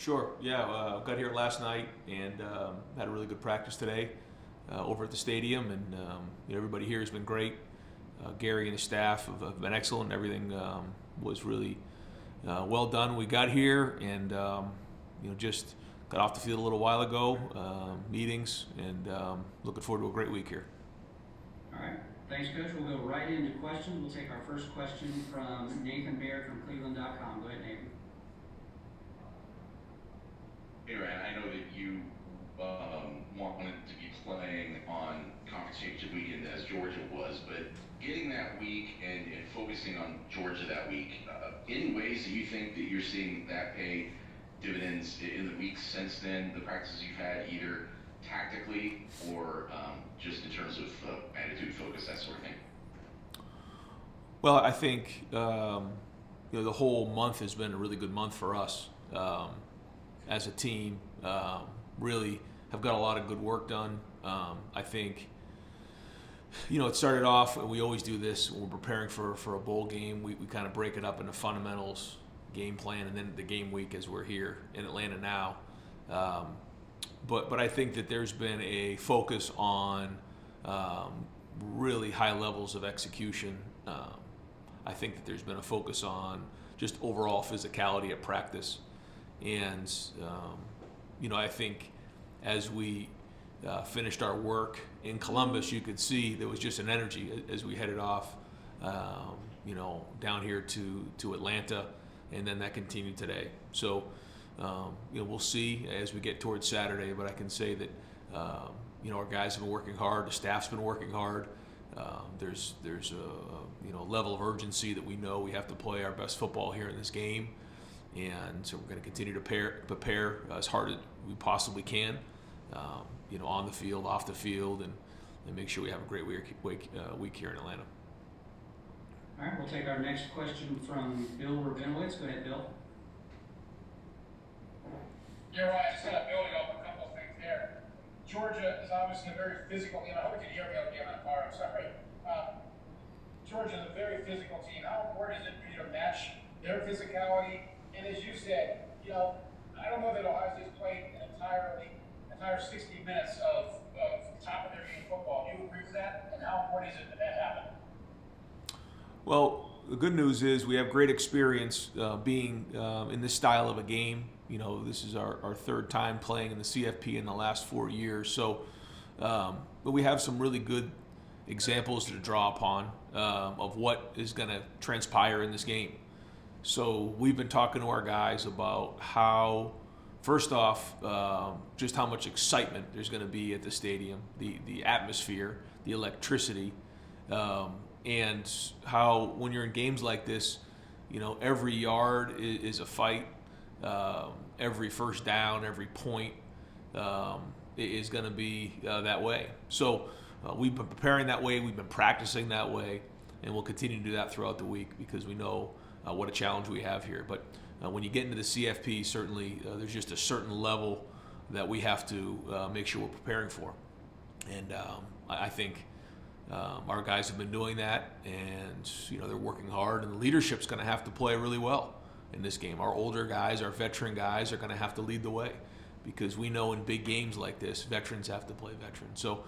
Sure. Yeah, got here last night and had a really good practice today over at the stadium, and everybody here has been great. Gary and the staff have been excellent. Everything was really well done. We got here and just got off the field a little while ago. Meetings and looking forward to a great week here. All right. Thanks, Coach. We'll go right into questions. We'll take our first question from Nathan Baird from Cleveland.com. Go ahead, Nathan. Hey Ryan, I know that you wanted to be playing on Conference Championship weekend as Georgia was, but getting that week and focusing on Georgia that week, any ways that you think that you're seeing that pay dividends in the weeks since then, the practices you've had, either tactically or just in terms of attitude, focus, that sort of thing? Well, I think the whole month has been a really good month for us as a team. Really have got a lot of good work done. I think it started off, and we always do this when we're preparing for a bowl game. We kind of break it up into fundamentals, game plan, and then the game week as we're here in Atlanta now. But I think that there's been a focus on really high levels of execution. I think that there's been a focus on just overall physicality at practice. And, I think as we finished our work in Columbus, you could see there was just an energy as we headed off, down here to Atlanta, and then that continued today. So, we'll see as we get towards Saturday, but I can say that, our guys have been working hard, the staff's been working hard. There's a level of urgency that we know we have to play our best football here in this game. And so we're going to continue to prepare as hard as we possibly can, on the field, off the field, and make sure we have a great week here in Atlanta. All right, we'll take our next question from Bill Rabinowitz. Go ahead, Bill. Yeah, right. Just kind of building up a couple of things there. Georgia is obviously a very physical team. I hope you can hear me okay. I'm in a car. I'm sorry. Georgia is a very physical team. How important is it for you to match their physicality? And as you said, I don't know that Ohio State's played an entire 60 minutes of top of their game football. Do you agree with that? And how important is it that happen? Well, the good news is we have great experience being in this style of a game. This is our third time playing in the CFP in the last 4 years. So, but we have some really good examples to draw upon of what is going to transpire in this game. So we've been talking to our guys about how, first off, just how much excitement there's going to be at the stadium, the atmosphere, the electricity, and how when you're in games like this, every yard is a fight. Every first down, every point is going to be that way. So we've been preparing that way. We've been practicing that way, and we'll continue to do that throughout the week because we know what a challenge we have here. But when you get into the CFP, certainly there's just a certain level that we have to make sure we're preparing for. And I think our guys have been doing that, and they're working hard, and the leadership's going to have to play really well in this game. Our older guys, our veteran guys are going to have to lead the way because we know in big games like this, veterans have to play veterans. So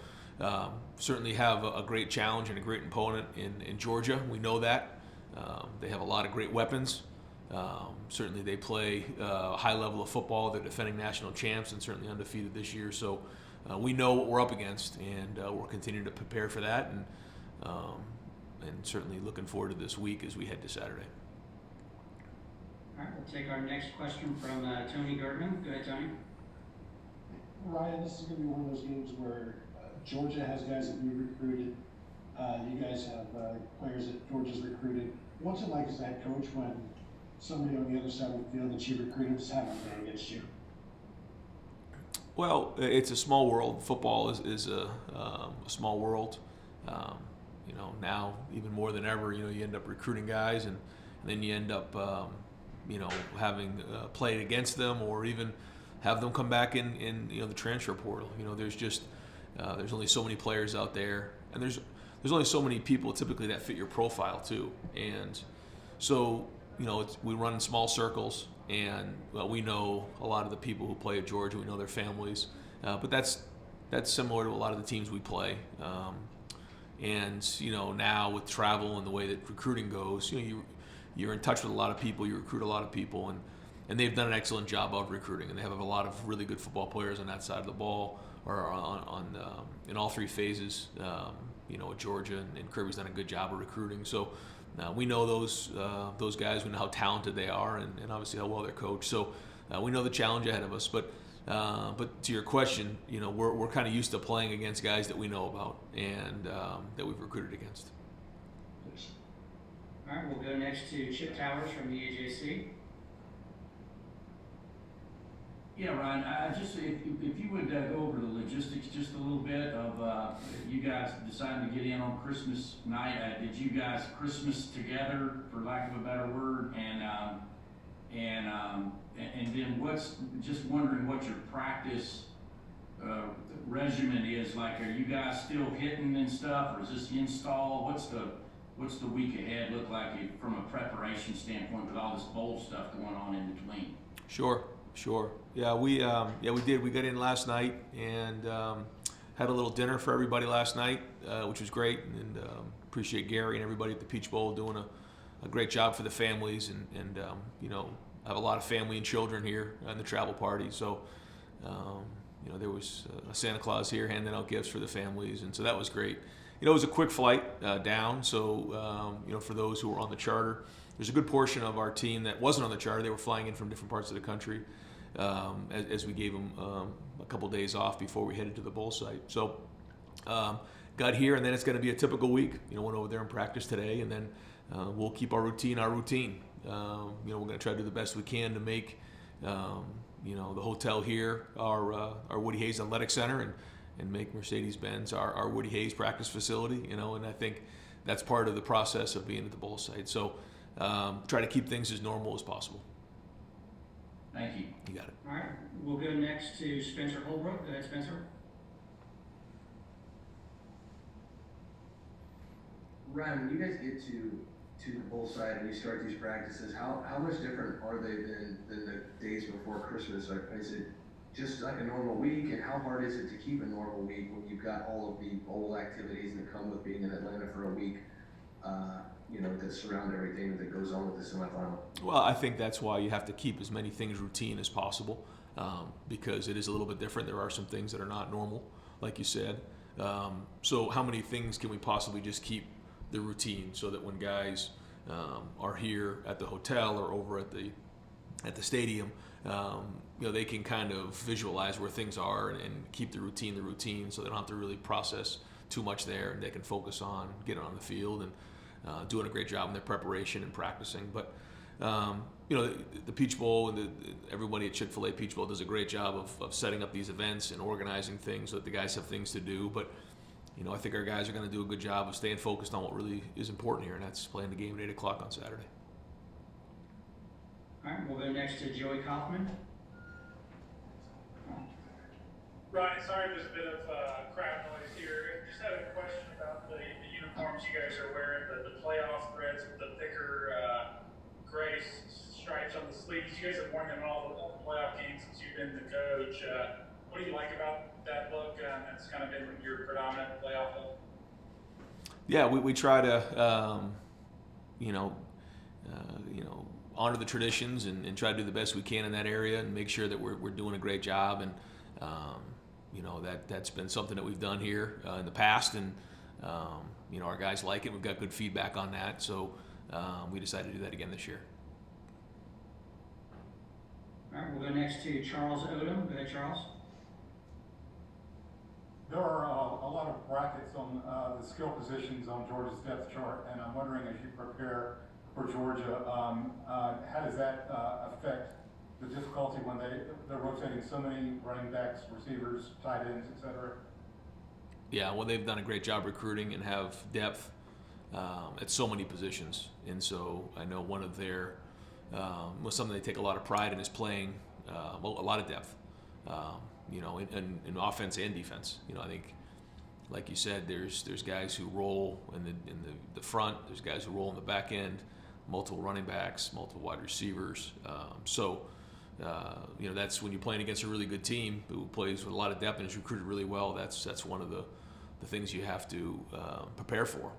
certainly have a great challenge and a great opponent in Georgia. We know that. They have a lot of great weapons. Certainly they play a high level of football. They're defending national champs and certainly undefeated this year. So we know what we're up against, and we're continuing to prepare for that, and certainly looking forward to this week as we head to Saturday. All right, we'll take our next question from Tony Gertman. Go ahead, Tony. Ryan, this is going to be one of those games where Georgia has guys that we recruited. You guys have players that Georgia's recruited. What's it like as a head coach when somebody on the other side of the field that you recruited is having a game against you? Well, it's a small world. Football is a small world. Now even more than ever, you end up recruiting guys, and then you end up, having played against them, or even have them come back in the transfer portal. There's just there's only so many players out there, and there's only so many people typically that fit your profile too, and so we run in small circles. And well, we know a lot of the people who play at Georgia. We know their families, but that's similar to a lot of the teams we play. And now with travel and the way that recruiting goes, you're in touch with a lot of people. You recruit a lot of people, and they've done an excellent job of recruiting. And they have a lot of really good football players on that side of the ball, or in all three phases. At Georgia, and Kirby's done a good job of recruiting. So we know those guys. We know how talented they are, and obviously how well they're coached. So we know the challenge ahead of us. But to your question, we're kind of used to playing against guys that we know about and that we've recruited against. All right, we'll go next to Chip Towers from the AJC. Yeah, Ryan, I just, if you would go over the logistics just a little bit of you guys deciding to get in on Christmas night. Did you guys Christmas together, for lack of a better word, and then just wondering what your practice regimen is like? Are you guys still hitting and stuff, or is this install? What's the week ahead look like from a preparation standpoint with all this bowl stuff going on in between? Sure. Yeah, we did. We got in last night and had a little dinner for everybody last night, which was great. And appreciate Gary and everybody at the Peach Bowl doing a great job for the families. And I have a lot of family and children here in the travel party. So, there was a Santa Claus here handing out gifts for the families. And so that was great. It was a quick flight down. So, for those who were on the charter, there's a good portion of our team that wasn't on the charter. They were flying in from different parts of the country as we gave them a couple days off before we headed to the bowl site. So got here, and then it's going to be a typical week. Went over there and practiced today, and then we'll keep our routine. We're going to try to do the best we can to make the hotel here our Woody Hayes Athletic Center, and make Mercedes-Benz our Woody Hayes practice facility. And I think that's part of the process of being at the bowl site. So try to keep things as normal as possible. Thank you. You got it. All right, we'll go next to Spencer Holbrook. Go ahead, Spencer. Ryan, when you guys get to the bowl side and you start these practices, how much different are they than the days before Christmas? Is it just like a normal week, and how hard is it to keep a normal week when you've got all of the bowl activities that come with being in Atlanta for a week? That surround everything that goes on with the semifinal. Well, I think that's why you have to keep as many things routine as possible, because it is a little bit different. There are some things that are not normal, like you said. So how many things can we possibly just keep the routine so that when guys are here at the hotel or over at the stadium, they can kind of visualize where things are and keep the routine, so they don't have to really process too much there, and they can focus on getting on the field and doing a great job in their preparation and practicing. But the Peach Bowl and everybody at Chick-fil-A Peach Bowl does a great job of setting up these events and organizing things so that the guys have things to do. But I think our guys are going to do a good job of staying focused on what really is important here, and that's playing the game at 8 o'clock on Saturday. All right, we'll go next to Joey Kaufman. Ryan, sorry there's a bit of crowd noise here. Just had a question about the uniforms you guys are wearing, the playoff threads with the thicker gray stripes on the sleeves. You guys have worn them in all the playoff games since you've been the coach. What do you like about that look? That's kind of been your predominant playoff look. Yeah, we try to honor the traditions and try to do the best we can in that area and make sure that we're doing a great job. And that's been something that we've done here in the past, and our guys like it. We've got good feedback on that, so we decided to do that again this year. All right, we'll go next to Charles Odom. Go ahead, Charles. There are a lot of brackets on the skill positions on Georgia's depth chart, and I'm wondering, as you prepare for Georgia, how does that affect the difficulty when they're rotating so many running backs, receivers, tight ends, etc.? Yeah, well, they've done a great job recruiting and have depth at so many positions, and so I know one of their something they take a lot of pride in is playing a lot of depth. In offense and defense. I think, like you said, there's guys who roll in the front. There's guys who roll in the back end. multiple running backs, multiple wide receivers. That's when you're playing against a really good team who plays with a lot of depth and is recruited really well. That's one of the things you have to prepare for.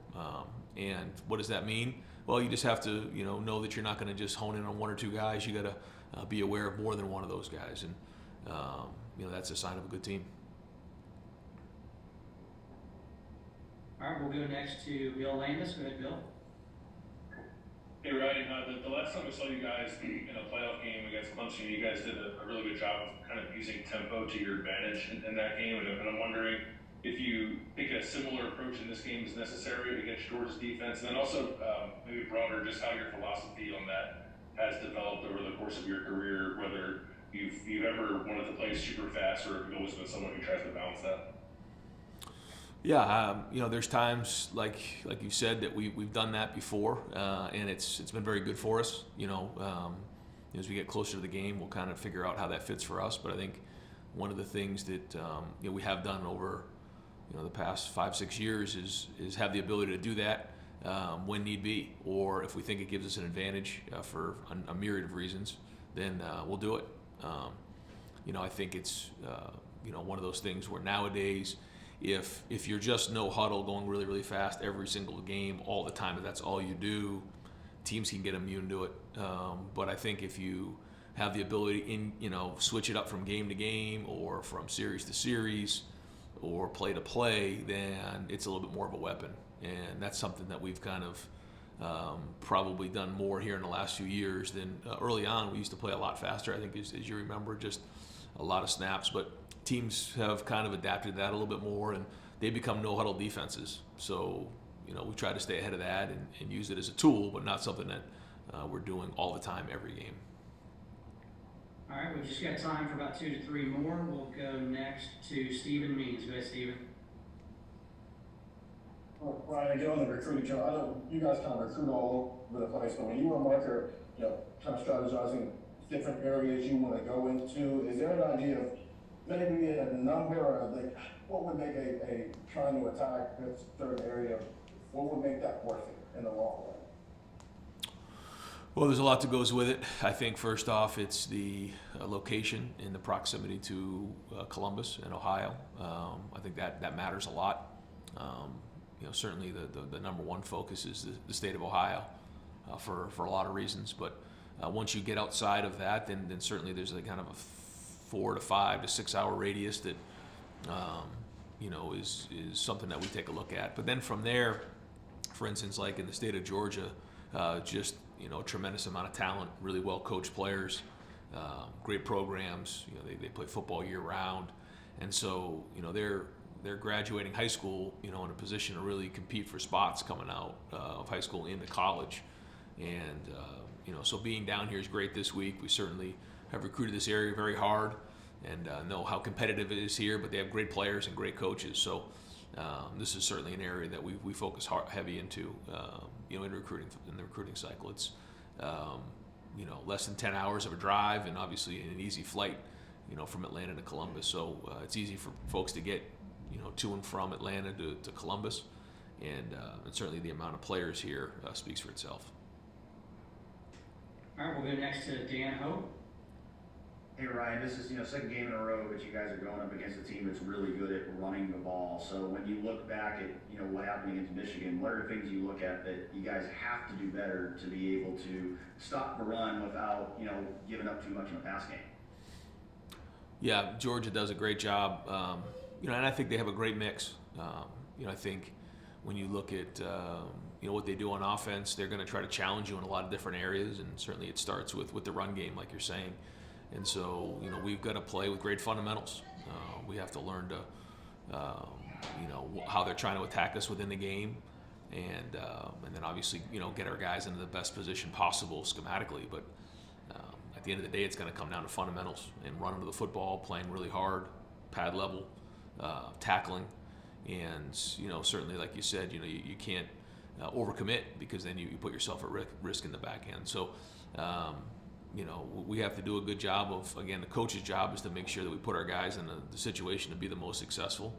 And what does that mean? Well, you just have to know that you're not going to just hone in on one or two guys. You got to be aware of more than one of those guys, and that's a sign of a good team. All right, we'll go next to Bill Landis. Go ahead, Bill. Hey Ryan, the last time we saw you guys in a playoff game against Clemson, you guys did a really good job of kind of using tempo to your advantage in that game, and I'm wondering if you think a similar approach in this game is necessary against Georgia's defense, and then also maybe broader, just how your philosophy on that has developed over the course of your career, whether you've ever wanted to play super fast or if you've always been someone who tries to balance that. Yeah, there's times like you said that we've done that before, and it's been very good for us. As we get closer to the game, we'll kind of figure out how that fits for us. But I think one of the things that we have done over the past 5-6 years is have the ability to do that when need be, or if we think it gives us an advantage for a myriad of reasons, then we'll do it. I think it's one of those things where nowadays, if you're just no huddle going really, really fast every single game all the time, if that's all you do, teams can get immune to it. But I think if you have the ability switch it up from game to game or from series to series or play to play, then it's a little bit more of a weapon. And that's something that we've kind of probably done more here in the last few years than early on. We used to play a lot faster, I think, as you remember, just a lot of snaps. But teams have kind of adapted to that a little bit more, and they become no-huddle defenses. So, we try to stay ahead of that and use it as a tool, but not something that we're doing all the time, every game. All right, we've just got time for about 2 to 3 more. We'll go next to Stephen Means. Go ahead, Stephen. Well, Ryan, again on the recruiting trail, I know you guys kind of recruit all over the place, but when you and Mark are, kind of strategizing different areas you want to go into, is there an idea of maybe a number or what would make a trying to attack this third area, what would make that worth it in the long run? Well, there's a lot that goes with it. I think first off, it's the location and the proximity to Columbus and Ohio. I think that matters a lot. Certainly the number one focus is the state of Ohio for a lot of reasons. But once you get outside of that, then certainly there's a kind of a 4 to 5 to 6 hour radius that is something that we take a look at. But then from there, for instance, like in the state of Georgia, just a tremendous amount of talent, really well coached players, great programs. They play football year round, and so they're graduating high school, in a position to really compete for spots coming out of high school into college. And so being down here is great this week. We certainly have recruited this area very hard and know how competitive it is here, but they have great players and great coaches. So this is certainly an area that we focus heavy into, in the recruiting cycle. It's less than 10 hours of a drive, and obviously an easy flight, from Atlanta to Columbus. So it's easy for folks to get, to and from Atlanta to Columbus, and certainly the amount of players here speaks for itself. All right, we'll go next to Dan Hope. Hey Ryan, this is second game in a row that you guys are going up against a team that's really good at running the ball. So when you look back at what happened against Michigan, what are the things you look at that you guys have to do better to be able to stop the run without giving up too much in a pass game? Yeah, Georgia does a great job, and I think they have a great mix. I think when you look at what they do on offense, they're going to try to challenge you in a lot of different areas, and certainly it starts with the run game, like you're saying. And so, we've got to play with great fundamentals. We have to learn to, how they're trying to attack us within the game, and then obviously, get our guys into the best position possible schematically. But at the end of the day, it's going to come down to fundamentals and running to the football, playing really hard, pad level, tackling, and certainly, like you said, you can't overcommit, because then you put yourself at risk in the back end. So. We have to do a good job of, again, the coach's job is to make sure that we put our guys in the situation to be the most successful,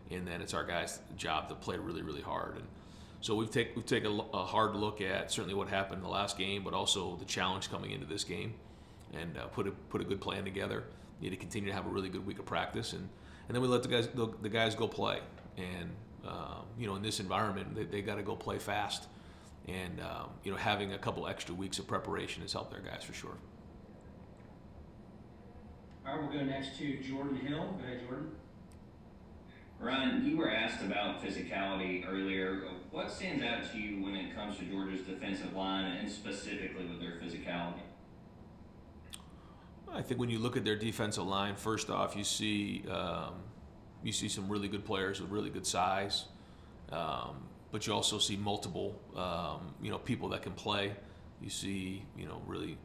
and then it's our guys' job to play really, really hard. And So we've taken a hard look at certainly what happened in the last game, but also the challenge coming into this game, and put a good plan together. Need to continue to have a really good week of practice, and then we let the guys go play. And in this environment, they got to go play fast. And having a couple extra weeks of preparation has helped their guys for sure. All right, we'll go next to Jordan Hill. Go ahead, Jordan. Ryan, you were asked about physicality earlier. What stands out to you when it comes to Georgia's defensive line, and specifically with their physicality? I think when you look at their defensive line, first off, you see some really good players with really good size, but you also see multiple people that can play. You see really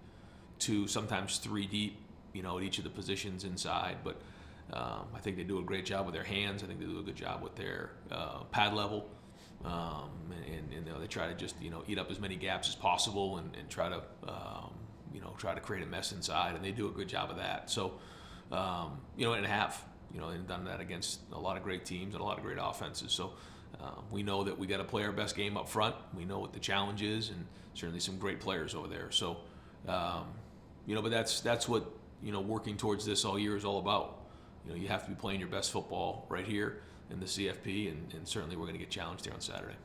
2, sometimes 3 deep, at each of the positions inside, but. I think they do a great job with their hands. I think they do a good job with their pad level, and they try to just eat up as many gaps as possible and try to create a mess inside, and they do a good job of that. So, and they've done that against a lot of great teams and a lot of great offenses. So we know that we got to play our best game up front. We know what the challenge is, and certainly some great players over there. So, but that's what working towards this all year is all about. You have to be playing your best football right here in the CFP, and certainly we're going to get challenged here on Saturday.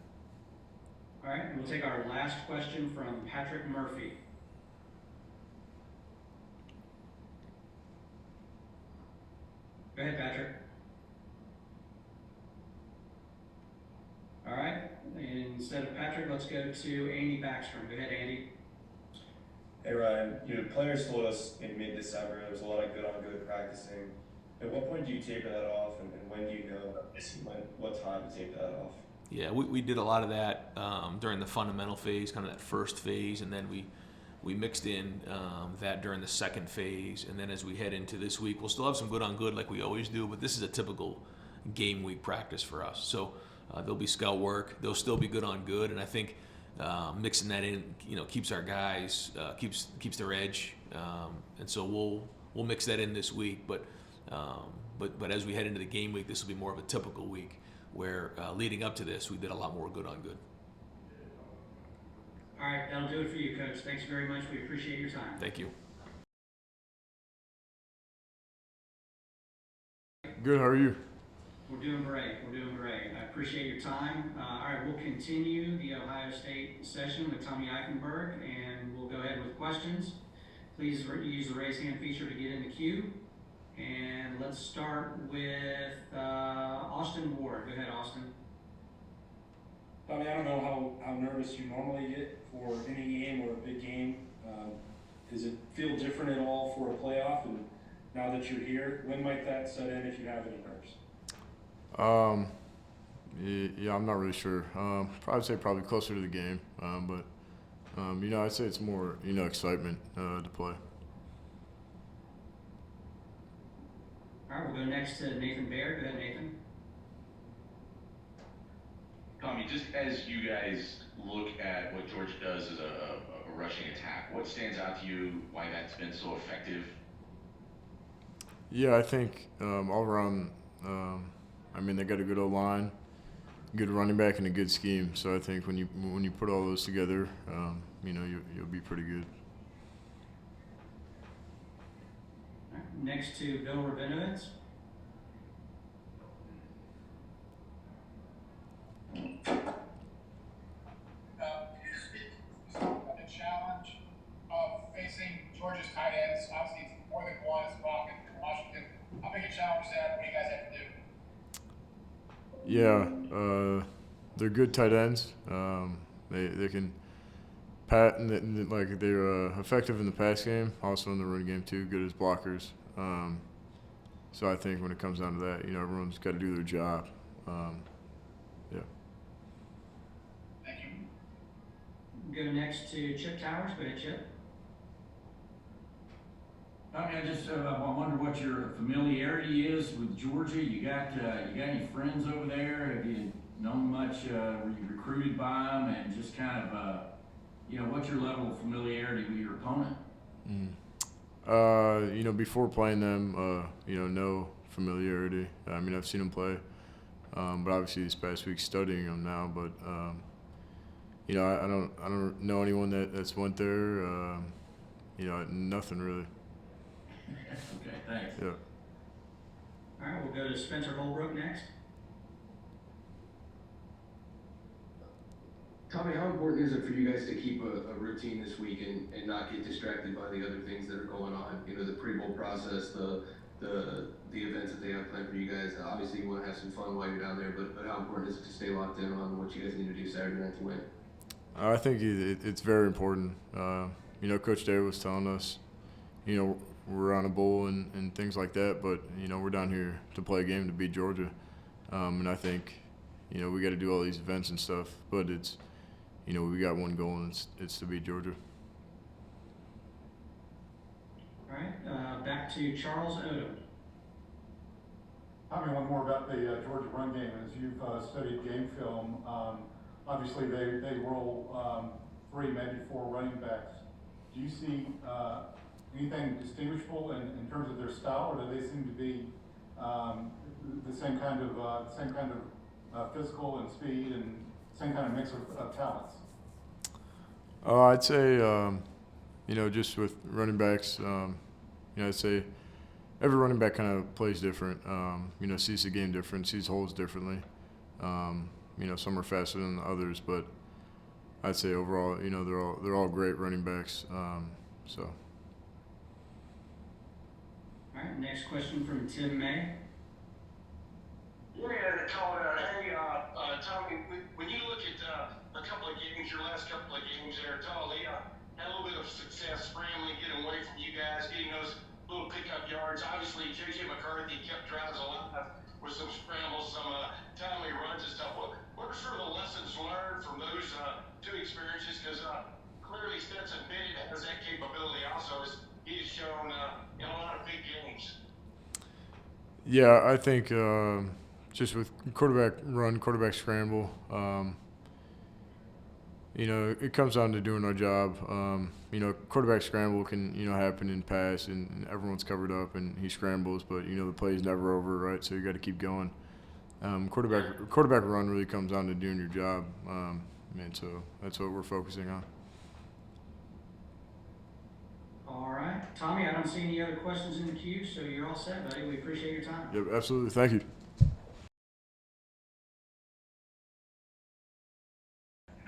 All right, we'll take our last question from Patrick Murphy. Go ahead, Patrick. All right, instead of Patrick, let's go to Andy Backstrom. Go ahead, Andy. Hey Ryan, players told us in mid-December there was a lot of good practicing. At what point do you taper that off, and when do you know what time to taper that off? Yeah, we did a lot of that during the fundamental phase, kind of that first phase, and then we mixed in that during the second phase, and then as we head into this week, we'll still have some good on good like we always do, but this is a typical game week practice for us. So there'll be scout work, there'll still be good on good, and I think mixing that in, keeps our guys, keeps their edge, and so we'll mix that in this week, but as we head into the game week, this will be more of a typical week where leading up to this, we did a lot more good on good. All right, that'll do it for you, Coach. Thanks very much. We appreciate your time. Thank you. Good, how are you? We're doing great. I appreciate your time. All right, we'll continue the Ohio State session with Tommy Eichenberg, and we'll go ahead with questions. Please use the raise hand feature to get in the queue. And let's start with Austin Ward. Go ahead, Austin. Tommy, I don't know how nervous you normally get for any game or a big game. Does it feel different at all for a playoff? And now that you're here, when might that set in if you have any nerves? Yeah, I'm not really sure. Probably closer to the game. But I'd say it's more, excitement to play. All right, we'll go next to Nathan Baird. Go ahead, Nathan. Tommy, just as you guys look at what Georgia does as a rushing attack, what stands out to you, why that's been so effective? Yeah, I think all around, they got a good O-line, good running back, and a good scheme. So I think when you put all those together, you'll be pretty good. Next to Bill Rabinovitz. Can you speak about the challenge of facing Georgia's tight ends? Obviously, it's more than one, it's Bach and Washington. How big a challenge is that? What do you guys have to do? Yeah, they're good tight ends. They can pat, and they're effective in the pass game, also in the run game too. Good as blockers. So I think when it comes down to that, everyone's got to do their job. Yeah. Thank you. Go next to Chip Towers. Go ahead, Chip. I wonder what your familiarity is with Georgia. You got any friends over there? Have you known much? Were you recruited by them? And just kind of, what's your level of familiarity with your opponent? Before playing them, no familiarity. I've seen them play, but obviously this past week studying them now. But I don't know anyone that's went there. Nothing really. Okay, thanks. Yeah. All right, we'll go to Spencer Holbrook next. Tommy, how important is it for you guys to keep a routine this week and not get distracted by the other things that are going on? The pre-bowl process, the events that they have planned for you guys. Obviously, you want to have some fun while you're down there, but how important is it to stay locked in on what you guys need to do Saturday night to win? I think it's very important. Coach Day was telling us, we're on a bowl and things like that, but, we're down here to play a game to beat Georgia. And I think, we got to do all these events and stuff, but it's, we got one goal, and it's to beat Georgia. All right, back to Charles Odom. Tell me one more about the Georgia run game. As you've studied game film, obviously they roll 3, maybe 4 running backs. Do you see anything distinguishable in terms of their style, or do they seem to be the same kind of physical and speed and same kind of mix of talents? I'd say, just with running backs, I'd say every running back kind of plays different. Sees the game different, sees holes differently. Some are faster than the others, but I'd say overall, they're all great running backs. So. All right, next question from Tim May. Yeah, Colin, hey, Tommy, when you look at a couple of games, your last couple of games there, Tully had a little bit of success scrambling, getting away from you guys, getting those little pickup yards. Obviously, J.J. McCarthy kept drives alive with some scrambles, some timely runs and stuff. What are sort of the lessons learned from those 2 experiences? Because clearly Stetson Bennett has that capability also, as he's shown in a lot of big games. Yeah, I think just with quarterback run, quarterback scramble, it comes down to doing our job. Quarterback scramble can, happen in pass and everyone's covered up and he scrambles, but, the play's never over, right? So you got to keep going. Quarterback run really comes down to doing your job. So that's what we're focusing on. All right, Tommy, I don't see any other questions in the queue, so you're all set, buddy. We appreciate your time. Yep, absolutely. Thank you.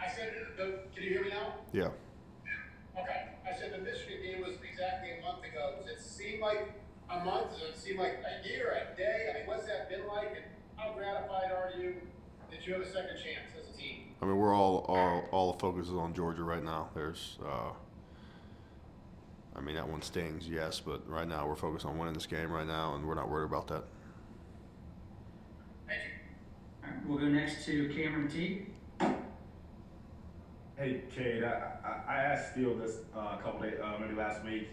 I said, can you hear me now? Yeah. Okay. I said the Michigan game was exactly a month ago. Does it seem like a month? Does it seem like a year, a day? I mean, what's that been like? And how gratified are you that you have a second chance as a team? I mean, we're all the focus is on Georgia right now. There's, that one stings, yes, but right now we're focused on winning this game right now, and we're not worried about that. Thank you. All right, we'll go next to Cameron T. Hey, Cade, I asked Steele this a couple days, maybe last week.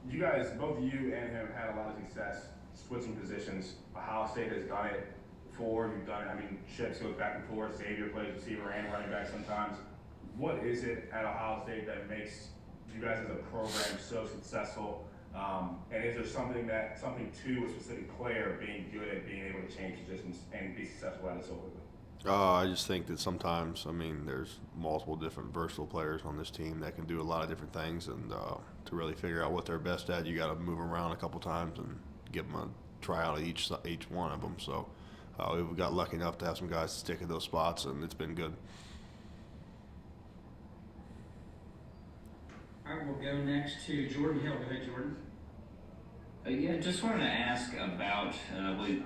You guys, both you and him, had a lot of success switching positions. Ohio State has done it before. You've done it. Ships goes back and forth. Xavier plays receiver and running back sometimes. What is it at Ohio State that makes you guys as a program so successful? And is there something to a specific player being good at being able to change positions and be successful at it so quickly? I just think that sometimes, there's multiple different versatile players on this team that can do a lot of different things, and to really figure out what they're best at, you got to move them around a couple times and give them a tryout of each one of them. So we've got lucky enough to have some guys stick at those spots, and it's been good. All right, we'll go next to Jordan Hill. Go ahead, Jordan. Yeah, just wanted to ask about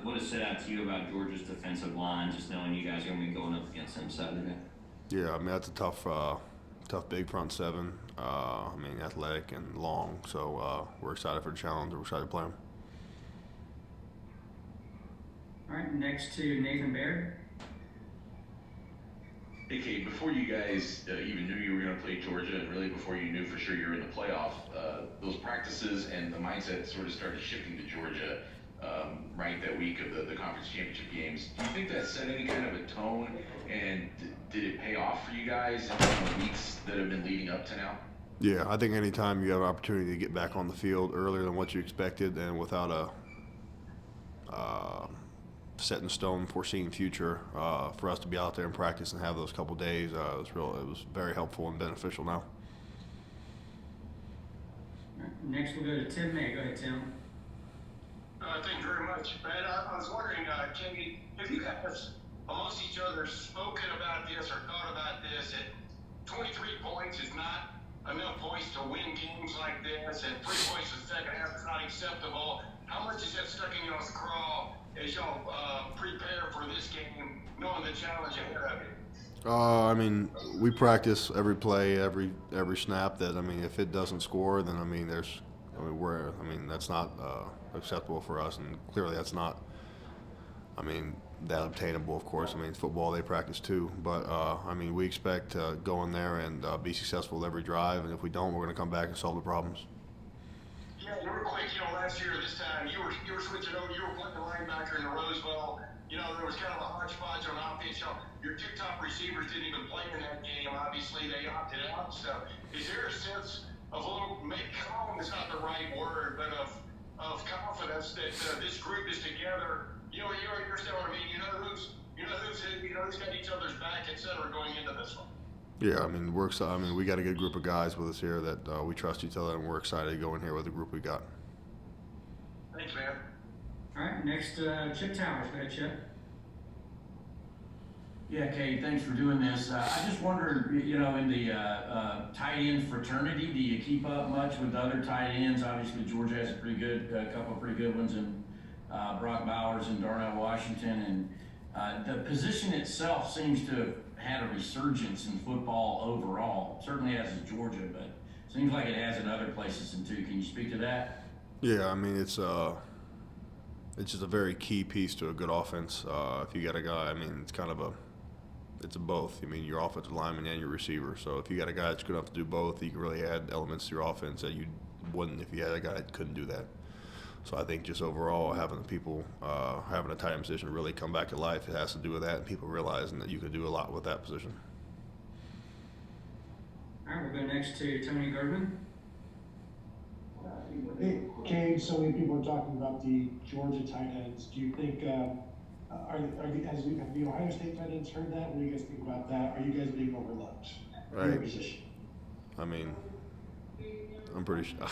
what has stood out to you about Georgia's defensive line, just knowing you guys are going to be going up against them Saturday. Yeah, that's a tough big front seven. Athletic and long. So we're excited for the challenge. We're excited to play them. All right, next to Nathan Baird. Hey, Kate, before you guys even knew you were going to play Georgia, and really before you knew for sure you were in the playoff, those practices and the mindset sort of started shifting to Georgia right that week of the conference championship games. Do you think that set any kind of a tone, and did it pay off for you guys in the weeks that have been leading up to now? Yeah, I think anytime you have an opportunity to get back on the field earlier than what you expected and without set in stone, foreseen future. For us to be out there and practice and have those couple days, it was very helpful and beneficial now. Next, we'll go to Tim May. Go ahead, Tim. Thank you very much. Man, I was wondering, Kenny, have you guys amongst each other spoken about this or thought about this? That 23 points is not enough points to win games like this, and 3 points in the second half is not acceptable. How much is that stuck in y'all's craw as y'all prepare for this game, knowing the challenge ahead of it? I mean, we practice every play, every snap. That, I mean, if it doesn't score, then that's not acceptable for us, and clearly that's not. I mean, that obtainable, of course. I mean, football, they practice too, but I mean, we expect to go in there and be successful with every drive, and if we don't, we're going to come back and solve the problems. Yeah, real quick, last year this time you were switching over. You were playing the linebacker in the Rose Bowl. There was kind of a hodgepodge on offense. Your two top receivers didn't even play in that game. Obviously, they opted out. So, is there a sense of maybe calm is not the right word, but of confidence that this group is together? You understand what I mean? Who's got each other's back, etc. going into this one. Yeah, I mean, we got a good group of guys with us here that we trust each other, and we're excited to go in here with the group we got. Thanks, man. All right, next, Chip Towers. Go ahead, Chip. Yeah, Kate, thanks for doing this. I just wondered, in the tight end fraternity, do you keep up much with the other tight ends? Obviously, Georgia has a couple of pretty good ones, and Brock Bowers and Darnell Washington. And the position itself seems to have had a resurgence in football overall. Certainly as is Georgia, but seems like it has in other places too. Can you speak to that? Yeah, I mean, it's just a very key piece to a good offense. If you got a guy, I mean, it's a both. I mean, your offensive lineman and your receiver. So if you got a guy that's good enough to do both, you can really add elements to your offense that you wouldn't if you had a guy that couldn't do that. So I think just overall having the people, having a tight end position really come back to life, it has to do with that, and people realizing that you can do a lot with that position. All right, we'll go next to Tony Girdman. Hey, Cade, so many people are talking about the Georgia tight ends. Do you think, have the Ohio State tight ends heard that? What do you guys think about that? Are you guys being overlooked in your position? I mean, I'm pretty sure.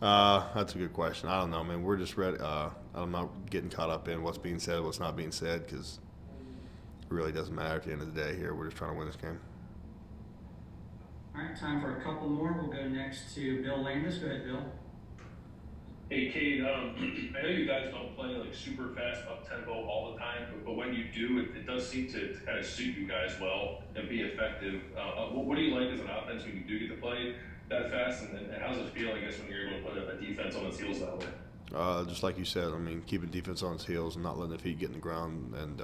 That's a good question. I don't know. I mean, we're just ready. I'm not getting caught up in what's being said, what's not being said, because it really doesn't matter at the end of the day here. We're just trying to win this game. All right, time for a couple more. We'll go next to Bill Landis. Go ahead, Bill. Hey, Cade, I know you guys don't play like super fast up-tempo all the time, but when you do, it does seem to kind of suit you guys well and be effective. What do you like as an offense when you do get to play that fast, and how does it feel, I guess, when you're able to put a defense on its heels that way? Just like you said, I mean, keeping defense on its heels and not letting the feet get in the ground and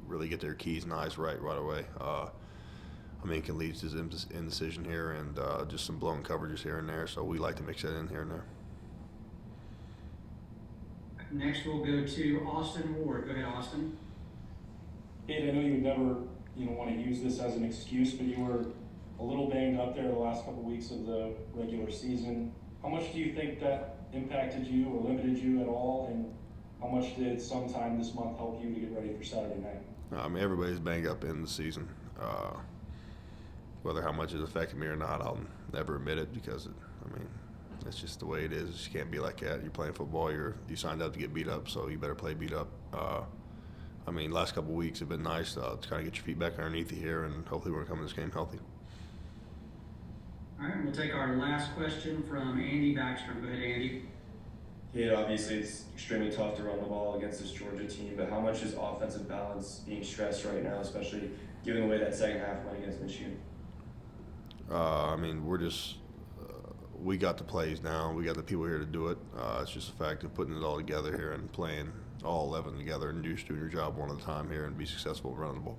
really get their keys and eyes right away. I mean, it can lead to indecision here and just some blown coverages here and there, so we like to mix that in here and there. Next, we'll go to Austin Ward. Go ahead, Austin. Kate, I know you would never, want to use this as an excuse, but you were a little banged up there the last couple weeks of the regular season. How much do you think that impacted you or limited you at all, and how much did sometime this month help you to get ready for Saturday night? I mean, everybody's banged up in the season. Whether how much it affected me or not, I'll never admit it because, it's just the way it is. You can't be like that. You're playing football. You signed up to get beat up, so you better play beat up. Last couple of weeks have been nice to kind of get your feet back underneath you here, and hopefully we're going to come in this game healthy. All right, we'll take our last question from Andy Backstrom. Go ahead, Andy. Yeah, obviously it's extremely tough to run the ball against this Georgia team, but how much is offensive balance being stressed right now, especially given the way that second half went against Michigan? We're just we got the plays now. We got the people here to do it. It's just a fact of putting it all together here and playing all 11 together and just doing your job one at a time here and be successful running the ball.